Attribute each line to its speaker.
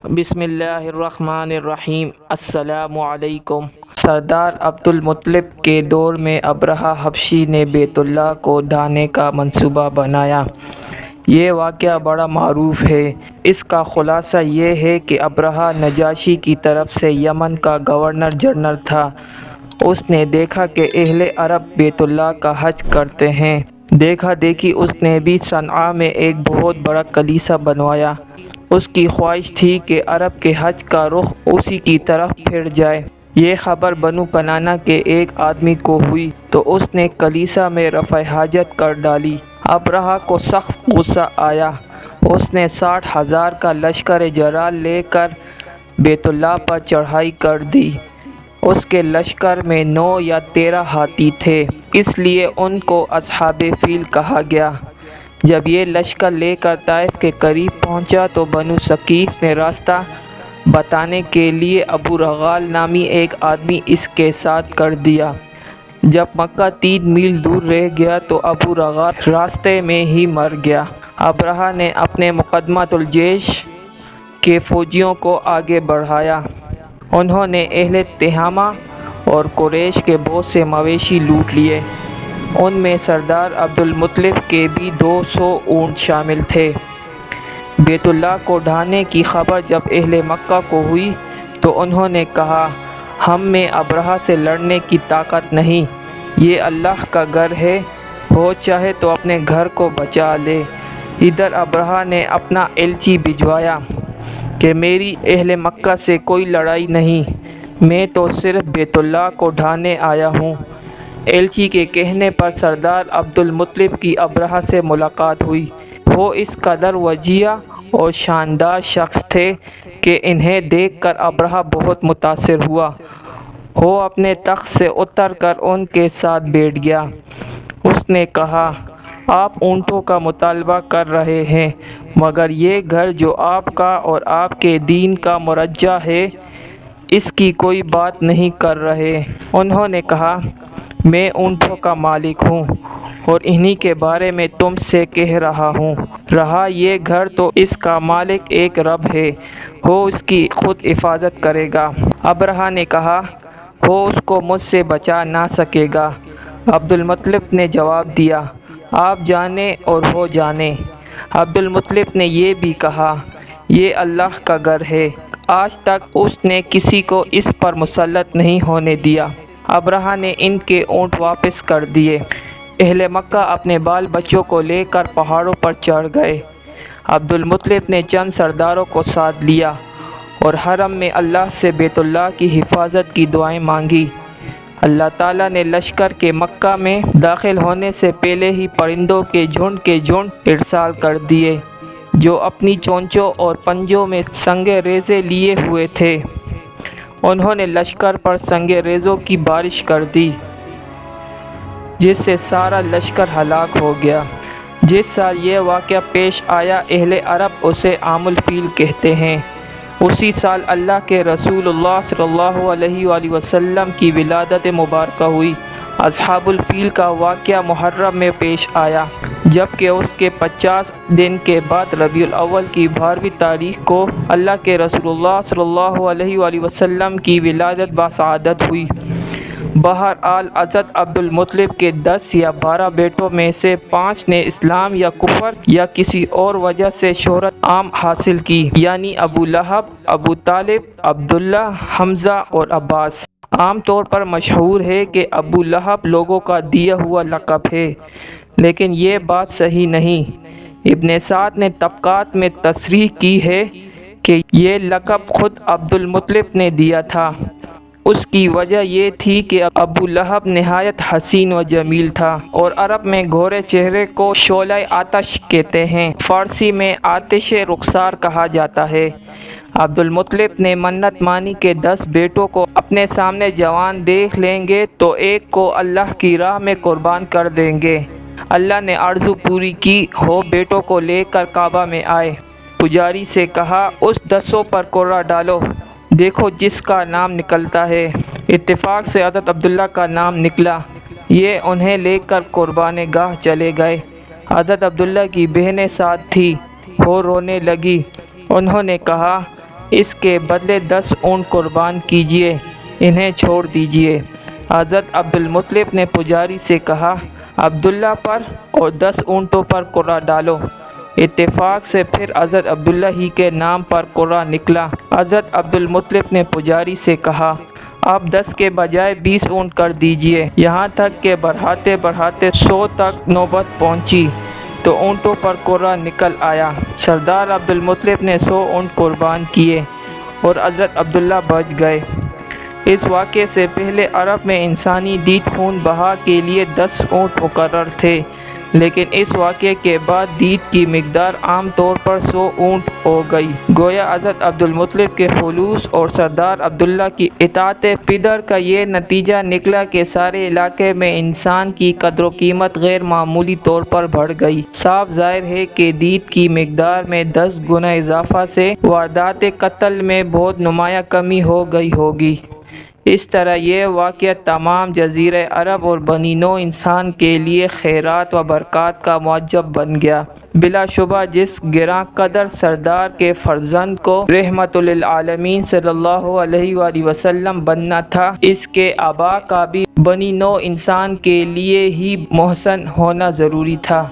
Speaker 1: بسم اللہ الرحمن الرحیم۔ السلام علیکم۔ سردار عبدالمطلب کے دور میں ابرہہ حبشی نے بیت اللہ کو ڈھانے کا منصوبہ بنایا۔ یہ واقعہ بڑا معروف ہے۔ اس کا خلاصہ یہ ہے کہ ابرہہ نجاشی کی طرف سے یمن کا گورنر جنرل تھا۔ اس نے دیکھا کہ اہل عرب بیت اللہ کا حج کرتے ہیں۔ دیکھا دیکھی اس نے بھی صنعاء میں ایک بہت بڑا کلیسا بنوایا۔ اس کی خواہش تھی کہ عرب کے حج کا رخ اسی کی طرف پھر جائے۔ یہ خبر بنو کنانہ کے ایک آدمی کو ہوئی تو اس نے کلیسا میں رفع حاجت کر ڈالی۔ ابرہہ کو سخت غصہ آیا۔ اس نے 60,000 کا لشکر جرار لے کر بیت اللہ پر چڑھائی کر دی۔ اس کے لشکر میں 9 یا 13 ہاتھی تھے، اس لیے ان کو اصحاب فیل کہا گیا۔ جب یہ لشکر لے کر طائف کے قریب پہنچا تو بنو ثقیف نے راستہ بتانے کے لیے ابو رغال نامی ایک آدمی اس کے ساتھ کر دیا۔ جب مکہ 3 میل دور رہ گیا تو ابو رغال راستے میں ہی مر گیا۔ ابرہہ نے اپنے مقدمۃ الجیش کے فوجیوں کو آگے بڑھایا۔ انہوں نے اہل تہامہ اور قریش کے بہت سے مویشی لوٹ لیے۔ ان میں سردار عبدالمطلب کے بھی 200 اونٹ شامل تھے۔ بیت اللہ کو ڈھانے کی خبر جب اہل مکہ کو ہوئی تو انہوں نے کہا، ہم میں ابرہہ سے لڑنے کی طاقت نہیں۔ یہ اللہ کا گھر ہے، وہ چاہے تو اپنے گھر کو بچا لے۔ ادھر ابرہہ نے اپنا ایلچی بھجوایا کہ میری اہل مکہ سے کوئی لڑائی نہیں، میں تو صرف بیت اللہ کو ڈھانے آیا ہوں۔ ایلچی کے کہنے پر سردار عبدالمطلب کی ابرہہ سے ملاقات ہوئی۔ وہ اس قدر وجیہ اور شاندار شخص تھے کہ انہیں دیکھ کر ابرہہ بہت متاثر ہوا۔ وہ اپنے تخت سے اتر کر ان کے ساتھ بیٹھ گیا۔ اس نے کہا، آپ اونٹوں کا مطالبہ کر رہے ہیں، مگر یہ گھر جو آپ کا اور آپ کے دین کا مرجع ہے، اس کی کوئی بات نہیں کر رہے۔ انہوں نے کہا، میں اونٹوں کا مالک ہوں اور انہی کے بارے میں تم سے کہہ رہا ہوں۔ رہا یہ گھر تو اس کا مالک ایک رب ہے، وہ اس کی خود حفاظت کرے گا۔ ابرہہ نے کہا، وہ اس کو مجھ سے بچا نہ سکے گا۔ عبدالمطلب نے جواب دیا، آپ جانیں اور وہ جانے۔ عبدالمطلب نے یہ بھی کہا، یہ اللہ کا گھر ہے، آج تک اس نے کسی کو اس پر مسلط نہیں ہونے دیا۔ ابرہہ نے ان کے اونٹ واپس کر دیے۔ اہل مکہ اپنے بال بچوں کو لے کر پہاڑوں پر چڑھ گئے۔ عبدالمطلب نے چند سرداروں کو ساتھ لیا اور حرم میں اللہ سے بیت اللہ کی حفاظت کی دعائیں مانگی۔ اللہ تعالیٰ نے لشکر کے مکہ میں داخل ہونے سے پہلے ہی پرندوں کے جھنڈ ارسال کر دیے، جو اپنی چونچوں اور پنجوں میں سنگ ریزے لیے ہوئے تھے۔ انہوں نے لشکر پر سنگ ریزوں کی بارش کر دی، جس سے سارا لشکر ہلاک ہو گیا۔ جس سال یہ واقعہ پیش آیا، اہل عرب اسے عام الفیل کہتے ہیں۔ اسی سال اللہ کے رسول اللہ صلی اللہ علیہ وآلہ وسلم کی ولادت مبارکہ ہوئی۔ اصحاب الفیل کا واقعہ محرم میں پیش آیا، جبکہ اس کے 50 دن کے بعد ربیع الاول کی 12ویں تاریخ کو اللہ کے رسول اللہ صلی اللہ علیہ وآلہ وسلم کی ولادت بسعادت ہوئی۔ بہرحال حضرت عبدالمطلب کے 10 یا 12 بیٹوں میں سے 5 نے اسلام یا کفر یا کسی اور وجہ سے شہرت عام حاصل کی، یعنی ابو لہب، ابو طالب، عبداللہ، حمزہ اور عباس۔ عام طور پر مشہور ہے کہ ابو لہب لوگوں کا دیا ہوا لقب ہے، لیکن یہ بات صحیح نہیں۔ ابن سعد نے طبقات میں تصریح کی ہے کہ یہ لقب خود عبدالمطلب نے دیا تھا۔ اس کی وجہ یہ تھی کہ ابو لہب نہایت حسین و جمیل تھا، اور عرب میں گورے چہرے کو شعلہ آتش کہتے ہیں، فارسی میں آتش رخسار کہا جاتا ہے۔ عبدالمطلب نے منت مانی کہ 10 بیٹوں کو اپنے سامنے جوان دیکھ لیں گے تو ایک کو اللہ کی راہ میں قربان کر دیں گے۔ اللہ نے آرزو پوری کی، وہ بیٹوں کو لے کر کعبہ میں آئے۔ پجاری سے کہا، اس 10 پر قرعہ ڈالو، دیکھو جس کا نام نکلتا ہے۔ اتفاق سے حضرت عبداللہ کا نام نکلا۔ یہ انہیں لے کر قربان گاہ چلے گئے۔ حضرت عبداللہ کی بہنیں ساتھ تھیں، وہ رونے لگی۔ انہوں نے کہا، اس کے بدلے 10 اونٹ قربان کیجیے، انہیں چھوڑ دیجیے۔ حضرت عبد المطلب نے پجاری سے کہا، عبداللہ پر اور 10 اونٹوں پر قرعہ ڈالو۔ اتفاق سے پھر حضرت عبداللہ ہی کے نام پر قرعہ نکلا۔ حضرت عبد المطلب نے پجاری سے کہا، آپ 10 کے بجائے 20 اونٹ کر دیجیے۔ یہاں تک کہ بڑھاتے بڑھاتے 100 تک نوبت پہنچی تو اونٹوں پر قرعہ نکل آیا۔ سردار عبد المطلب نے 100 اونٹ قربان کیے اور حضرت عبداللہ بچ گئے۔ اس واقعے سے پہلے عرب میں انسانی دیت خون بہا کے لیے 10 اونٹ مقرر تھے، لیکن اس واقعے کے بعد دیت کی مقدار عام طور پر 100 اونٹ ہو گئی۔ گویا حضرت عبد المطلب کے خلوص اور سردار عبداللہ کی اطاعت پدر کا یہ نتیجہ نکلا کہ سارے علاقے میں انسان کی قدر و قیمت غیر معمولی طور پر بڑھ گئی۔ صاف ظاہر ہے کہ دیت کی مقدار میں 10 گنا اضافہ سے واردات قتل میں بہت نمایاں کمی ہو گئی ہوگی۔ اس طرح یہ واقعہ تمام جزیرہ عرب اور بنی نوع انسان کے لیے خیرات و برکات کا موجب بن گیا۔ بلا شبہ جس گراں قدر سردار کے فرزند کو رحمت للعالمین صلی اللہ علیہ وآلہ وسلم بننا تھا، اس کے آباء کا بھی بنی نوع انسان کے لیے ہی محسن ہونا ضروری تھا۔